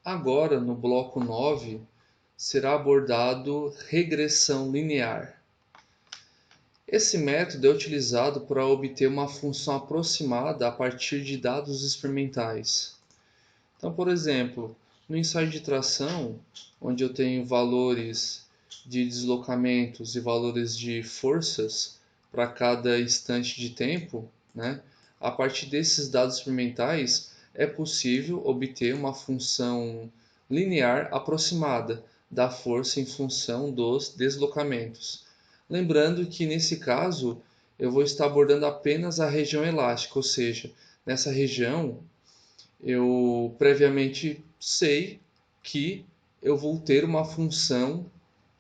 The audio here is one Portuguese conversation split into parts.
Agora, no bloco 9, será abordado regressão linear. Esse método é utilizado para obter uma função aproximada a partir de dados experimentais. Então, por exemplo, no ensaio de tração, onde eu tenho valores de deslocamentos e valores de forças para cada instante de tempo, né? A partir desses dados experimentais é possível obter uma função linear aproximada da força em função dos deslocamentos. Lembrando que nesse caso eu vou estar abordando apenas a região elástica, ou seja, nessa região eu previamente sei que eu vou ter uma função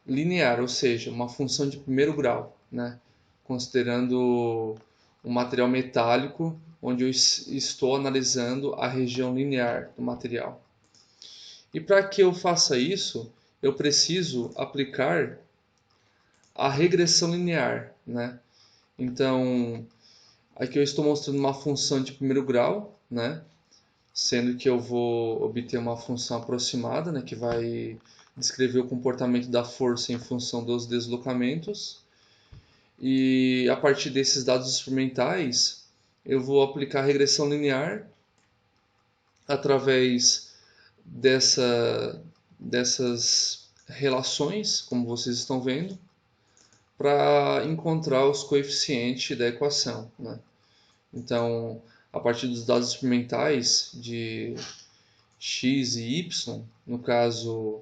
linear, ou seja, uma função de primeiro grau, né? Considerando um material metálico, onde eu estou analisando a região linear do material. E para que eu faça isso, eu preciso aplicar a regressão linear, né? Então, aqui eu estou mostrando uma função de primeiro grau, né? Sendo que eu vou obter uma função aproximada, né, que vai descrever o comportamento da força em função dos deslocamentos. E a partir desses dados experimentais, eu vou aplicar a regressão linear através dessas relações, como vocês estão vendo, para encontrar os coeficientes da equação, né? Então, a partir dos dados experimentais de x e y, no caso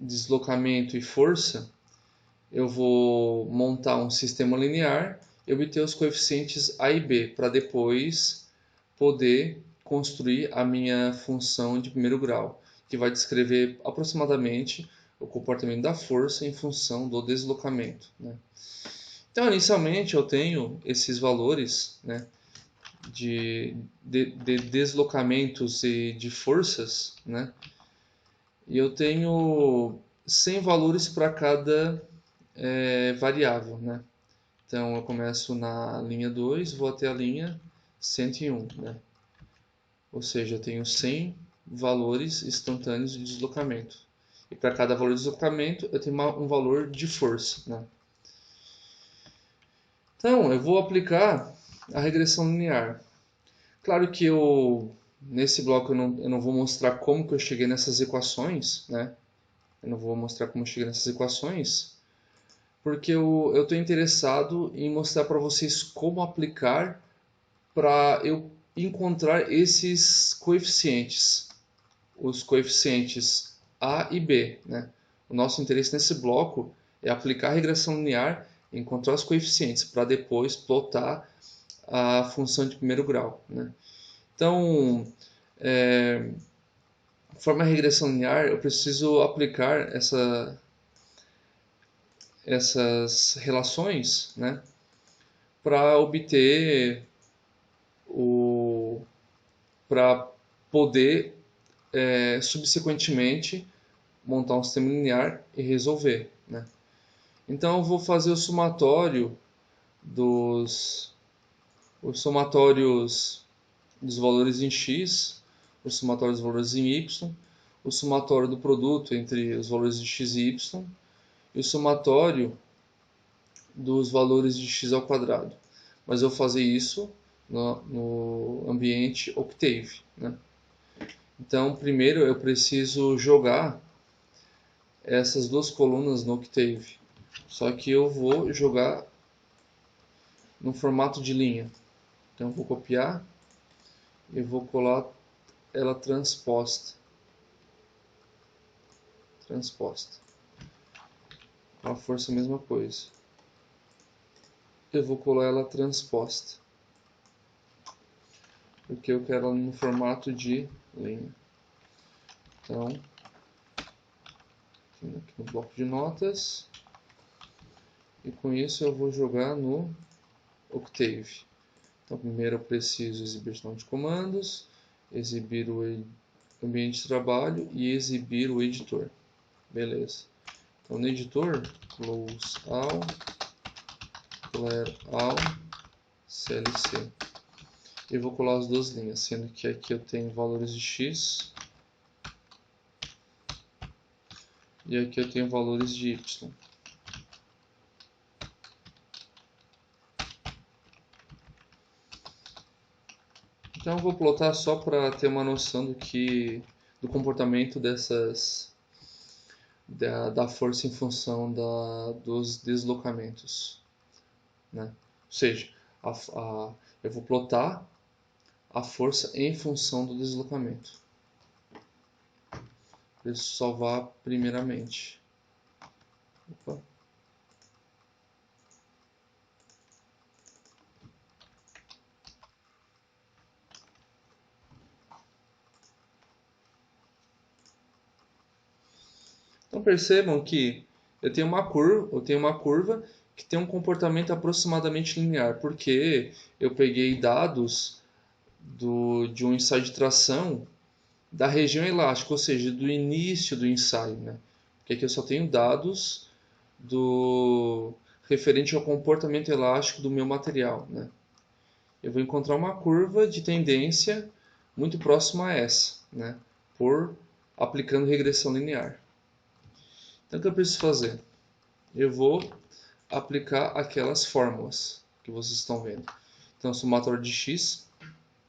deslocamento e força, eu vou montar um sistema linear e obter os coeficientes a e b, para depois poder construir a minha função de primeiro grau, que vai descrever aproximadamente o comportamento da força em função do deslocamento, né? Então, inicialmente, eu tenho esses valores, né, de deslocamentos e de forças, né? E eu tenho 100 valores para cada variável, né? Então eu começo na linha 2, vou até a linha 101, né? Ou seja, eu tenho 100 valores instantâneos de deslocamento. E para cada valor de deslocamento eu tenho um valor de força, né? Então eu vou aplicar a regressão linear. Claro que nesse bloco eu não vou mostrar como que eu cheguei nessas equações, né? Eu não vou mostrar como eu cheguei nessas equações, porque eu estou interessado em mostrar para vocês como aplicar para eu encontrar esses coeficientes, os coeficientes A e B, né? O nosso interesse nesse bloco é aplicar a regressão linear, encontrar os coeficientes para depois plotar a função de primeiro grau, né? Então, conforme a regressão linear, eu preciso aplicar essas relações, né, para obter para poder subsequentemente montar um sistema linear e resolver, né? Então eu vou fazer o somatório os somatórios dos valores em x, o somatório dos valores em y, o somatório do produto entre os valores de x e y e o somatório dos valores de x ao quadrado. Mas eu vou fazer isso no ambiente Octave, né? Então, primeiro eu preciso jogar essas duas colunas no Octave. Só que eu vou jogar no formato de linha. Então, eu vou copiar e vou colar ela transposta. Com a força a mesma coisa. Eu vou colar ela transposta, porque eu quero ela no formato de linha. Então, aqui no bloco de notas, e com isso eu vou jogar no Octave. Então, primeiro eu preciso exibir o gestão de comandos, exibir o ambiente de trabalho e exibir o editor. Beleza. Então, no editor, close all, clear all, clc. e vou colar as duas linhas, sendo que aqui eu tenho valores de x e aqui eu tenho valores de y. Então eu vou plotar só para ter uma noção do comportamento da força em função dos deslocamentos, né? Ou seja, eu vou plotar a força em função do deslocamento. Para isso salvar primeiramente. Opa. Então percebam que eu tenho uma curva que tem um comportamento aproximadamente linear, porque eu peguei dados de um ensaio de tração da região elástica, ou seja, do início do ensaio, né? Porque aqui eu só tenho dados referente ao comportamento elástico do meu material, né? Eu vou encontrar uma curva de tendência muito próxima a essa, né? Aplicando regressão linear. Então o que eu preciso fazer? Eu vou aplicar aquelas fórmulas que vocês estão vendo. Então, somatório de x,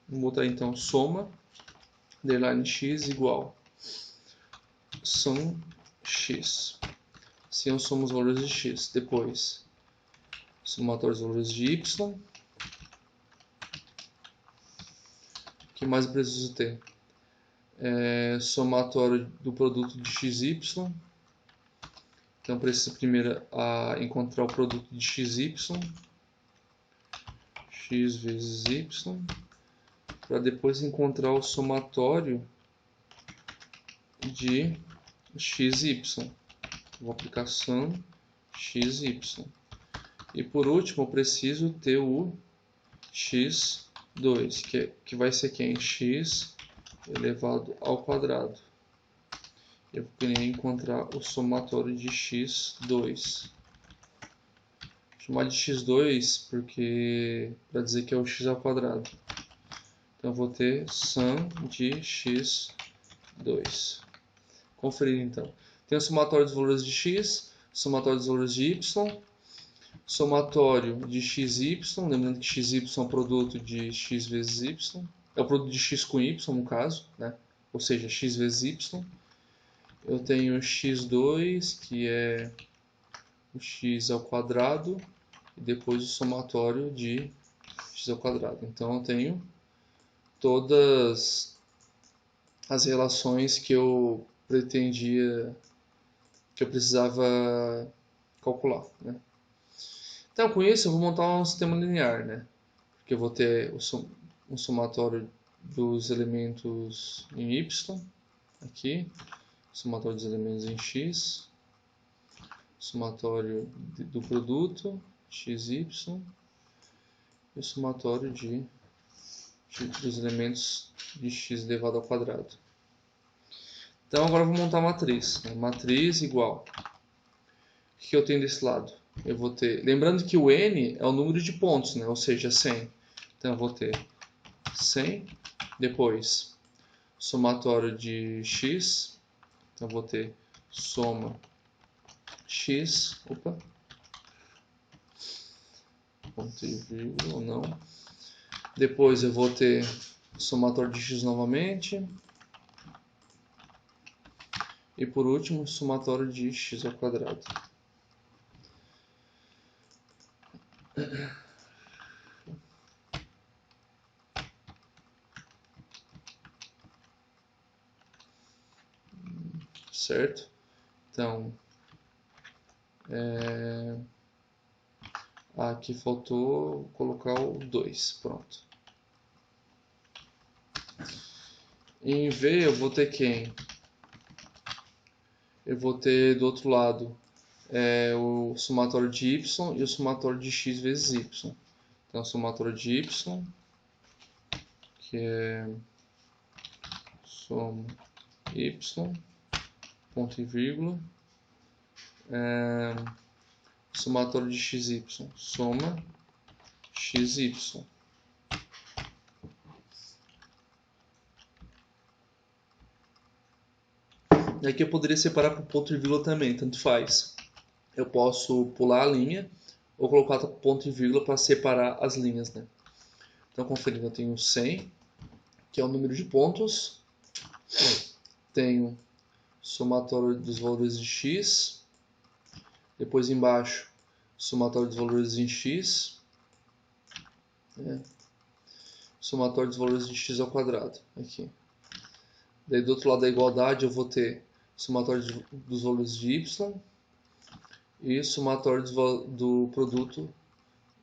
vou botar então soma, underline x igual sum x. Assim eu somo os valores de x. Depois, somatório dos valores de y. O que mais eu preciso ter? Somatório do produto de x e y. Então, preciso primeiro encontrar o produto de x e y. X vezes y. Para depois encontrar o somatório de x e y. Vou aplicar sum x e y. E por último, eu preciso ter o x2, que vai ser quem? X elevado ao quadrado. Eu queria encontrar o somatório de x2. Vou chamar de x2 para dizer que é o x ao quadrado. Então eu vou ter sum de x2. Conferir então. Tem o somatório dos valores de x, somatório dos valores de y, somatório de x e y, lembrando que x e y é o produto de x vezes y, é o produto de x com y no caso, né? Ou seja, x vezes y. Eu tenho x2, que é o x ao quadrado, e depois o somatório de x ao quadrado. Então eu tenho todas as relações que eu precisava calcular, né? Então com isso eu vou montar um sistema linear, né? Porque eu vou ter um somatório dos elementos em y, aqui, somatório dos elementos em x, somatório do produto, xy, e o somatório dos elementos de x elevado ao quadrado. Então agora eu vou montar a matriz. Né? Matriz igual. O que eu tenho desse lado? Eu vou ter. Lembrando que o n é o número de pontos, né? Ou seja, 100. Então eu vou ter 100. Depois, somatório de x. Então eu vou ter soma x. Opa. Ponto e vírgula ou não. Depois eu vou ter somatório de x novamente. E por último, somatório de x ao quadrado. Certo? Então, aqui faltou colocar o 2. Pronto. Em V eu vou ter quem? Eu vou ter do outro lado o somatório de y e o somatório de x vezes y. Então, somatório de y, que é soma y, ponto e vírgula, somatório de xy, soma xy. E aqui eu poderia separar por ponto e vírgula também, tanto faz. Eu posso pular a linha ou colocar ponto e vírgula para separar as linhas, né? Então, conferindo, eu tenho 100, que é o número de pontos. Tenho somatório dos valores de x. Depois embaixo, somatório dos valores em x. Somatório dos valores de x ao quadrado. Aqui. Daí do outro lado da igualdade eu vou ter somatório dos valores de y e somatório do produto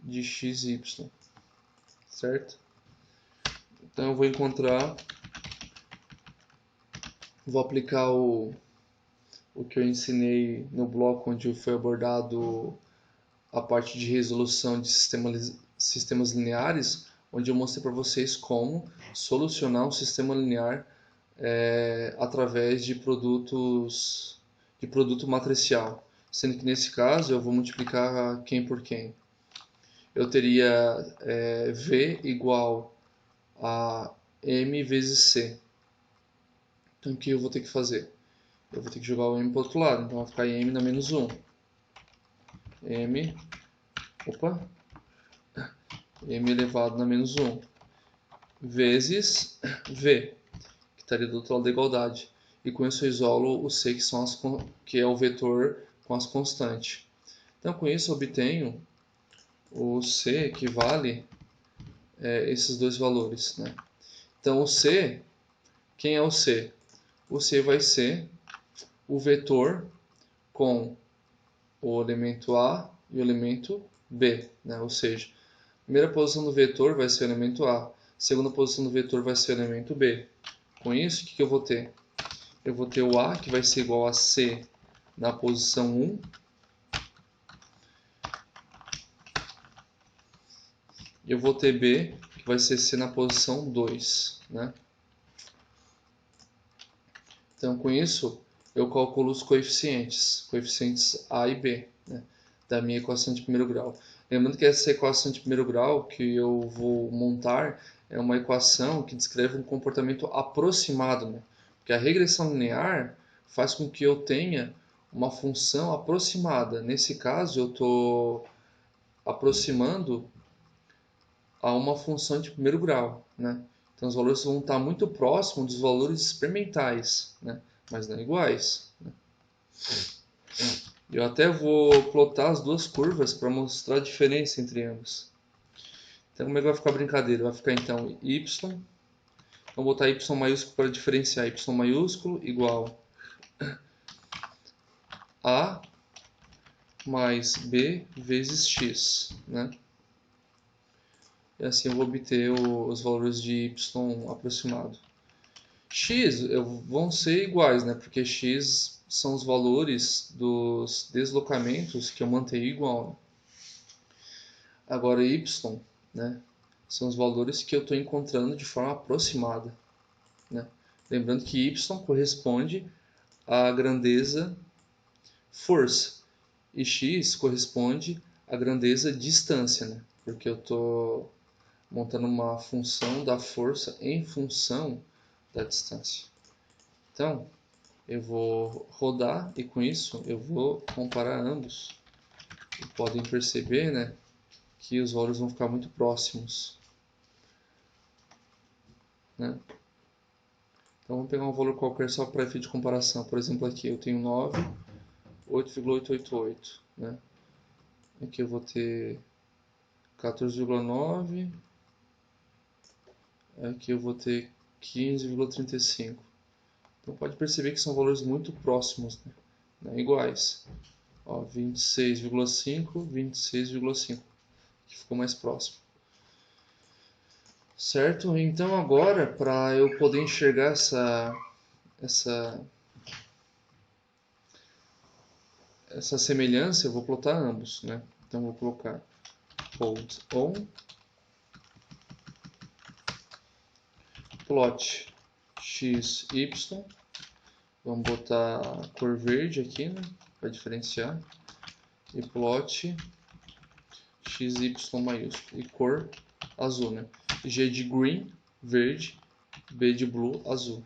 de x e y. Certo? Então eu vou aplicar o que eu ensinei no bloco onde foi abordado a parte de resolução de sistemas lineares, onde eu mostrei para vocês como solucionar um sistema linear através de produto matricial, sendo que nesse caso eu vou multiplicar quem por quem. Eu teria V igual a M vezes C. Então o que eu vou ter que fazer? Eu vou ter que jogar o M para o outro lado, então vai ficar M na menos 1. M elevado na menos 1 vezes V, que estaria do outro lado da igualdade. E com isso eu isolo o C, que é o vetor com as constantes. Então com isso eu obtenho o C que vale esses dois valores, né? Então o C, quem é o C? O C vai ser o vetor com o elemento A e o elemento B, né? Ou seja, a primeira posição do vetor vai ser o elemento A, a segunda posição do vetor vai ser o elemento B. Com isso, o que eu vou ter? Eu vou ter o A, que vai ser igual a C na posição 1, e eu vou ter B, que vai ser C na posição 2, né? Então, com isso, eu calculo os coeficientes A e B, né, da minha equação de primeiro grau. Lembrando que essa equação de primeiro grau que eu vou montar é uma equação que descreve um comportamento aproximado, né? Porque a regressão linear faz com que eu tenha uma função aproximada. Nesse caso, eu estou aproximando a uma função de primeiro grau, né? Então os valores vão estar muito próximos dos valores experimentais, né? Mas não iguais, né? Eu até vou plotar as duas curvas para mostrar a diferença entre ambas. Então como é que vai ficar a brincadeira? Vai ficar então y, vou botar y maiúsculo para diferenciar, y maiúsculo igual a mais b vezes x, né? E assim eu vou obter os valores de y aproximado. X vão ser iguais, né? Porque x são os valores dos deslocamentos que eu mantenho igual, né? Agora y, né, são os valores que eu estou encontrando de forma aproximada, né? Lembrando que y corresponde à grandeza força e x corresponde à grandeza distância, né? Porque eu estou montando uma função da força em função da distância. Então, eu vou rodar e com isso eu vou comparar ambos. E podem perceber, né, que os valores vão ficar muito próximos, né? Então vamos pegar um valor qualquer só para efeito de comparação. Por exemplo, aqui eu tenho 9, 8,888, né? Aqui eu vou ter 14,9. Aqui eu vou ter 15,35. Então pode perceber que são valores muito próximos, né? Iguais. 26,5, 26,5. Que ficou mais próximo. Certo? Então agora, para eu poder enxergar essa semelhança, eu vou plotar ambos, né? Então eu vou colocar hold on, plot x, y, vamos botar a cor verde aqui, né, para diferenciar, e plot x, y maiúsculo, e cor azul, né? G de green, verde, B de blue, azul.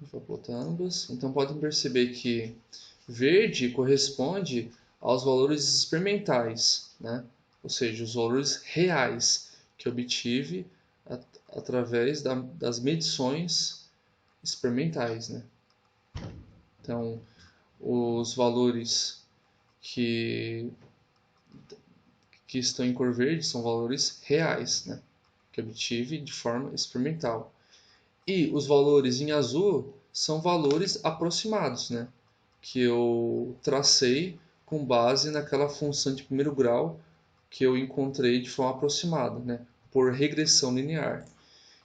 A gente vai plotar ambas. Então podem perceber que verde corresponde aos valores experimentais, né? Ou seja, os valores reais que obtive através das medições experimentais, né? Então, os valores que, que estão em cor verde são valores reais, né? Que obtive de forma experimental. E os valores em azul são valores aproximados, né? Que eu tracei com base naquela função de primeiro grau que eu encontrei de forma aproximada, né? Por regressão linear.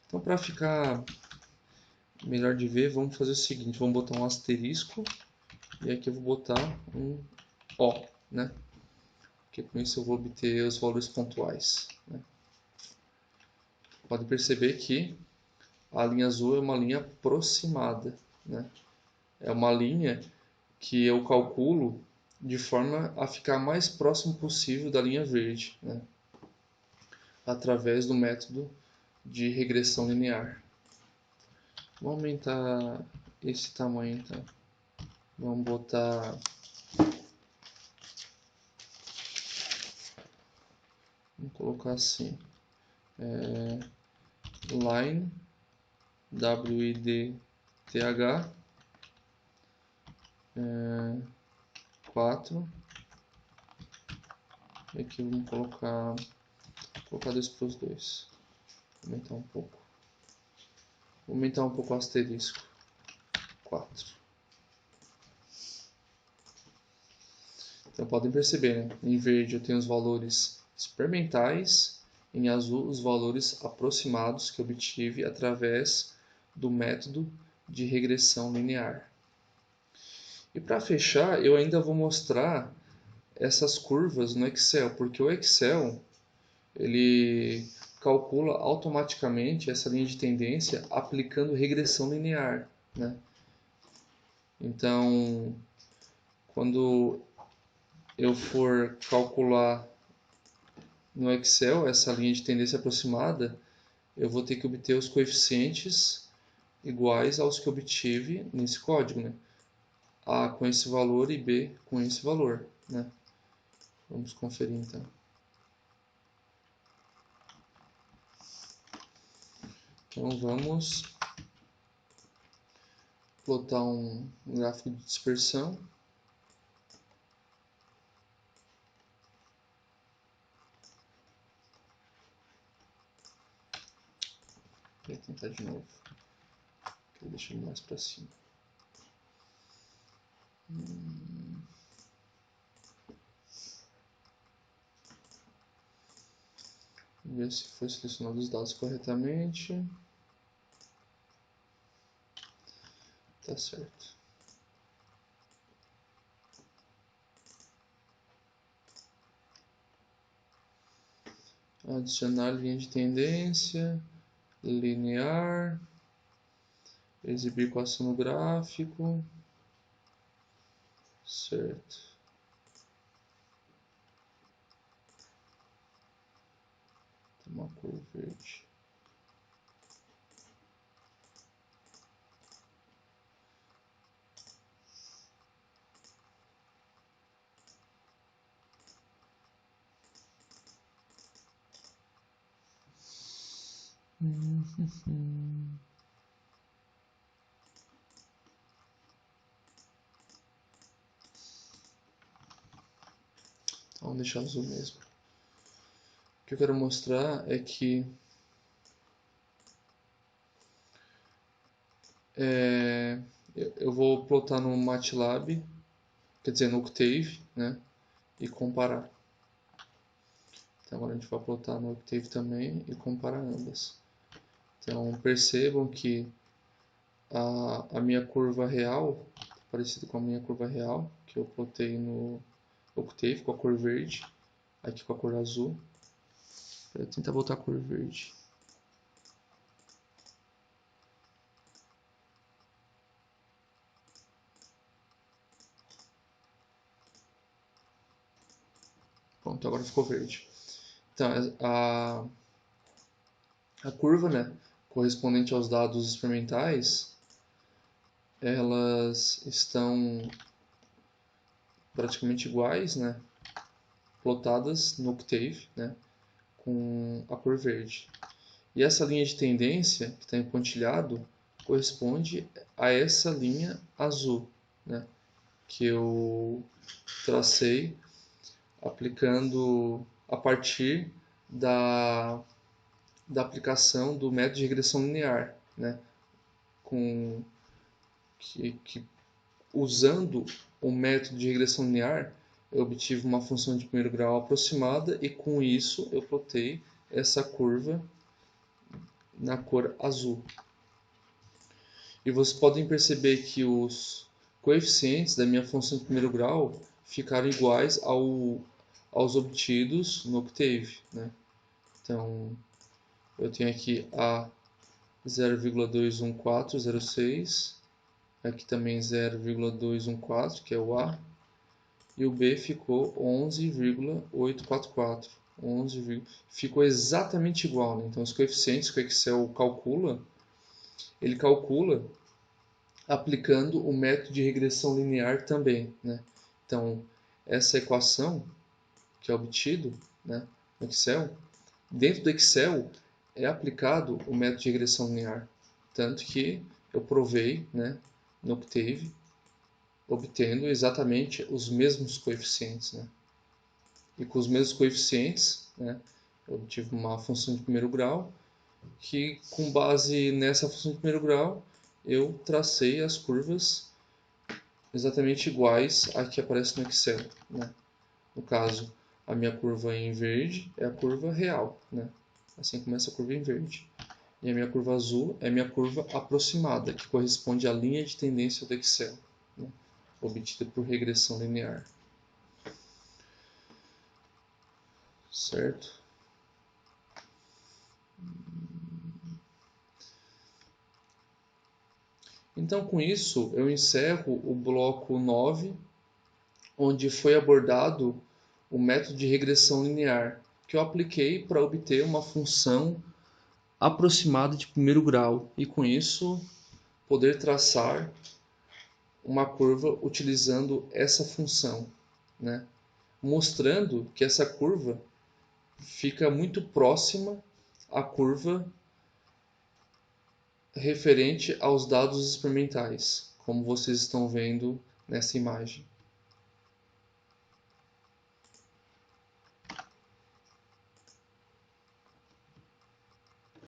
Então, para ficar melhor de ver, vamos fazer o seguinte, vamos botar um asterisco e aqui eu vou botar um O, né? Porque com isso eu vou obter os valores pontuais, né? Pode perceber que a linha azul é uma linha aproximada, né? É uma linha que eu calculo de forma a ficar mais próximo possível da linha verde, né? Através do método de regressão linear. Vamos aumentar esse tamanho, então. Vamos botar... Vamos colocar assim. Line, width, 4. E aqui vamos colocar 2 para os dois. Aumentar um pouco. Vou aumentar um pouco o asterisco. 4. Então podem perceber, né? Em verde eu tenho os valores experimentais, em azul os valores aproximados que eu obtive através do método de regressão linear. E para fechar, eu ainda vou mostrar essas curvas no Excel, porque o Excel ele calcula automaticamente essa linha de tendência aplicando regressão linear, né? Então, quando eu for calcular no Excel essa linha de tendência aproximada, eu vou ter que obter os coeficientes iguais aos que obtive nesse código, né? A com esse valor e B com esse valor, né? Vamos conferir então. Então vamos plotar um gráfico de dispersão. Vou tentar de novo. Vou deixar mais para cima. Vamos ver se foi selecionado os dados corretamente. Tá certo. Adicionar linha de tendência, linear, exibir equação no gráfico. Certo. Tem uma cor verde. Vamos deixar azul mesmo. O que eu quero mostrar é que eu vou plotar no MATLAB, quer dizer, no Octave, né? E comparar. Então agora a gente vai plotar no Octave também e comparar ambas. Então percebam que a minha curva real, parecida com a minha curva real, que eu plotei no Octave com a cor verde, aqui com a cor azul. Vou tentar botar a cor verde. Pronto, agora ficou verde. Então, a curva, né, correspondente aos dados experimentais, elas estão praticamente iguais, né? Plotadas no Octave, né? Com a cor verde. E essa linha de tendência, que está em pontilhado, corresponde a essa linha azul, né? Que eu tracei aplicando a partir da aplicação do método de regressão linear, né? Usando o método de regressão linear, eu obtive uma função de primeiro grau aproximada e com isso eu plotei essa curva na cor azul. E vocês podem perceber que os coeficientes da minha função de primeiro grau ficaram iguais aos obtidos no Octave, né? Então, eu tenho aqui a 0,21406, aqui também 0,214, que é o A, e o B ficou 11,844. Ficou exatamente igual, né? Então, os coeficientes que o Excel calcula, ele calcula aplicando o método de regressão linear também, né? Então, essa equação que é obtido, né, no Excel, dentro do Excel é aplicado o método de regressão linear. Tanto que eu provei, né, no Octave, obtendo exatamente os mesmos coeficientes, né? E com os mesmos coeficientes, né, eu obtive uma função de primeiro grau que, com base nessa função de primeiro grau, eu tracei as curvas exatamente iguais à que aparece no Excel, né? No caso, a minha curva em verde é a curva real, né? Assim como essa curva em verde. E a minha curva azul é a minha curva aproximada, que corresponde à linha de tendência do Excel, né? Obtida por regressão linear. Certo? Então, com isso, eu encerro o bloco 9, onde foi abordado o método de regressão linear, que eu apliquei para obter uma função aproximada de primeiro grau e, com isso, poder traçar uma curva utilizando essa função, né? Mostrando que essa curva fica muito próxima à curva referente aos dados experimentais, como vocês estão vendo nessa imagem.